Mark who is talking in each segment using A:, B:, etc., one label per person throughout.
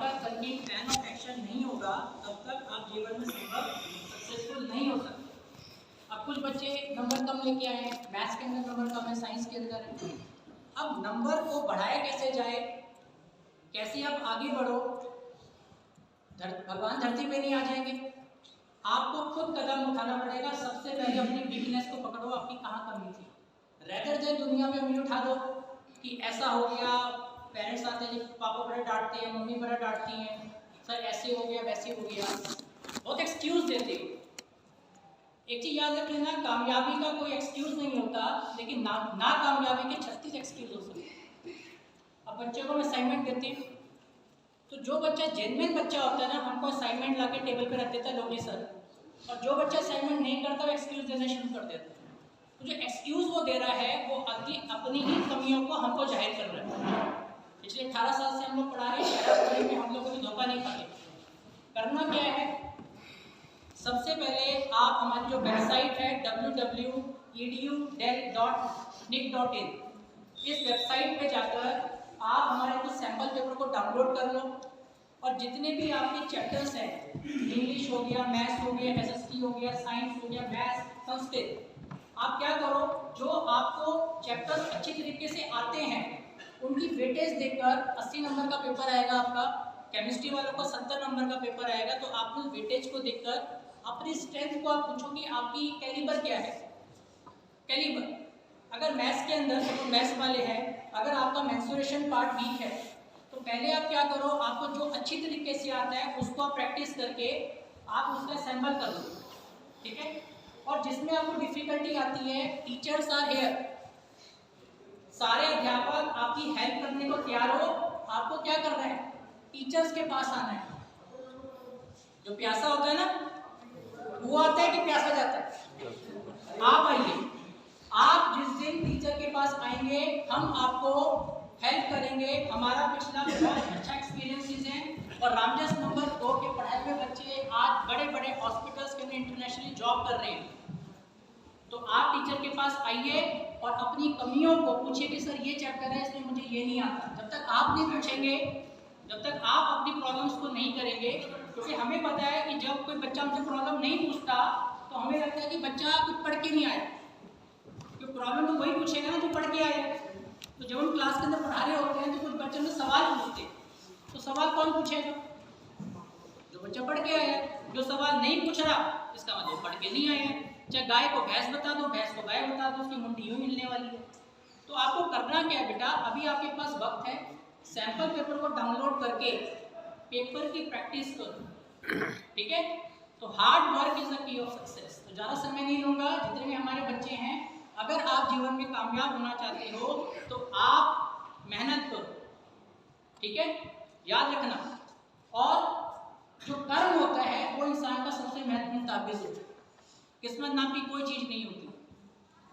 A: आपका continue plan of action नहीं होगा तब तक आप जीवन में सक्सेसफुल नहीं हो सकते। अब कुछ बच्चे नंबर कम लेके आए हैं, मैथ्स के अंदर नंबर कम है, साइंस के अंदर है। अब नंबर को बढ़ाया कैसे जाए, कैसे आप आगे बढ़ो। भगवान धरती पे नहीं आ जाएंगे, आपको खुद कदम उठाना पड़ेगा। सबसे पहले अपनी वीकनेस को पकड़ो, आपकी कहाँ कमी थी। रेदर देन दुनिया में उंगली उठा दो कि ऐसा हो गया, पेरेंट्स आते हैं, पापा बड़ा डांटते हैं, मम्मी बड़ा डांटती हैं, सर ऐसे हो गया वैसे हो गया, बहुत एक्सक्यूज देते हो। एक चीज याद रख लेना, कामयाबी का कोई एक्सक्यूज नहीं होता, लेकिन ना कामयाबी के 36 एक्सक्यूज हो सकते हैं। अब बच्चे को मैं असाइनमेंट देती हूँ, तो जो बच्चा जेन्युइन बच्चा होता है ना, हमको असाइनमेंट ला के टेबल पे रख देता है, लो जी सर। और जो बच्चा असाइनमेंट नहीं करता वो एक्सक्यूज देना शुरू कर देता है। तो जो एक्सक्यूज वो दे रहा है वो अपनी ही कमियों को हमको जाहिर कर रहा है। पिछले 18 साल से हम लोग पढ़ा रहे हैं कि हम लोग को धोखा नहीं खाते। करना क्या है, सबसे पहले आप हमारी जो वेबसाइट है www.edu.del.nic.in, इस वेबसाइट पे जाकर आप हमारे कुछ सैंपल पेपर को डाउनलोड कर लो। और जितने भी आपके चैप्टर्स हैं, इंग्लिश हो गया, मैथ्स हो गया, एसएसटी हो गया, साइंस हो गया, मैथ्स, संस्कृत, आप क्या करो, जो आपको चैप्टर्स अच्छी तरीके से आते हैं उनकी वेटेज देखकर 80 नंबर का पेपर आएगा आपका, केमिस्ट्री वालों का 70 नंबर का पेपर आएगा। तो आप उस वेटेज को देखकर अपनी स्ट्रेंथ को आप पूछो कि आपकी कैलिबर क्या है। कैलिबर अगर मैथ्स के अंदर, तो मैथ्स वाले हैं, अगर आपका मेंसुरेशन पार्ट वीक है तो पहले आप क्या करो, आपको जो अच्छी तरीके से आता है उसको आप प्रैक्टिस करके आप उसका सैंपल कर दो, ठीक है। और जिसमें आपको डिफिकल्टी आती है, टीचर्स आर हियर, सारे अध्यापक आपकी हेल्प करने को तैयार हो। आपको क्या करना है, टीचर्स के पास आना है। जो प्यासा होता है ना, वो आता है कि प्यासा जाता है। आप आइए, आप जिस दिन टीचर के पास आएंगे हम आपको हेल्प करेंगे। हमारा पिछला बहुत अच्छा एक्सपीरियंसेस है और रामजस नंबर 2 के पढ़ाए हुए बच्चे आज बड़े बड़े हॉस्पिटल्स के अंदर इंटरनेशनली जॉब कर रहे हैं। तो आप टीचर के पास आइए और अपनी कमियों को पूछिए कि सर ये चैप्टर है, इसमें मुझे ये नहीं आता। जब तक आप नहीं पूछेंगे, जब तक आप अपनी प्रॉब्लम्स को नहीं करेंगे, क्योंकि हमें पता है कि जब कोई बच्चा हमसे प्रॉब्लम नहीं पूछता तो हमें लगता है कि बच्चा कुछ पढ़ के नहीं आया, क्योंकि प्रॉब्लम तो वही पूछेगा ना जो पढ़ के आया। तो जब हम क्लास के अंदर पढ़ा रहे होते हैं तो कुछ बच्चों में सवाल पूछते, तो सवाल कौन पूछेगा, जो बच्चा पढ़ के आया। जो सवाल नहीं पूछ रहा इसका मतलब पढ़ के नहीं आया। चाहे गाय को भैंस बता दो, भैंस को गाय बता दो, उसकी मुंडी यूं मिलने वाली है। तो आपको करना क्या है बेटा, अभी आपके पास वक्त है, सैंपल पेपर को डाउनलोड करके पेपर की प्रैक्टिस करो, ठीक है। तो hard work is the key of success. तो ज़्यादा समय नहीं लूँगा, जितने भी हमारे बच्चे हैं, अगर आप जीवन में कामयाब होना चाहते हो तो आप मेहनत करो, ठीक है, याद रखना। और जो कर्म होता है वो इंसान का सबसे महत्वपूर्ण ताबीज होता है। किस्मत नाम की कोई चीज़ नहीं होती।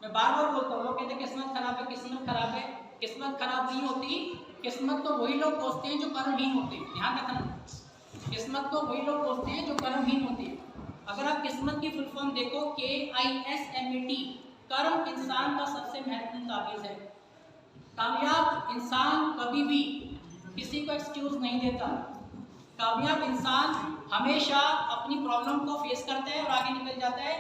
A: मैं बार बार बोलता हूँ, लोग कहते हैं किस्मत खराब है, किस्मत खराब है। किस्मत खराब नहीं होती, किस्मत तो वही लोग कोसते हैं जो कर्महीन होते हैं। ध्यान रखना, किस्मत तो वही लोग कोसते हैं जो कर्महीन होते हैं। अगर आप किस्मत की फुल फॉर्म देखो, KISMET, कर्म इंसान का सबसे महत्वपूर्ण ताबीज है। कामयाब इंसान कभी भी किसी को एक्सक्यूज नहीं देता। कामयाब इंसान हमेशा अपनी प्रॉब्लम को फेस करता है और आगे निकल जाता है।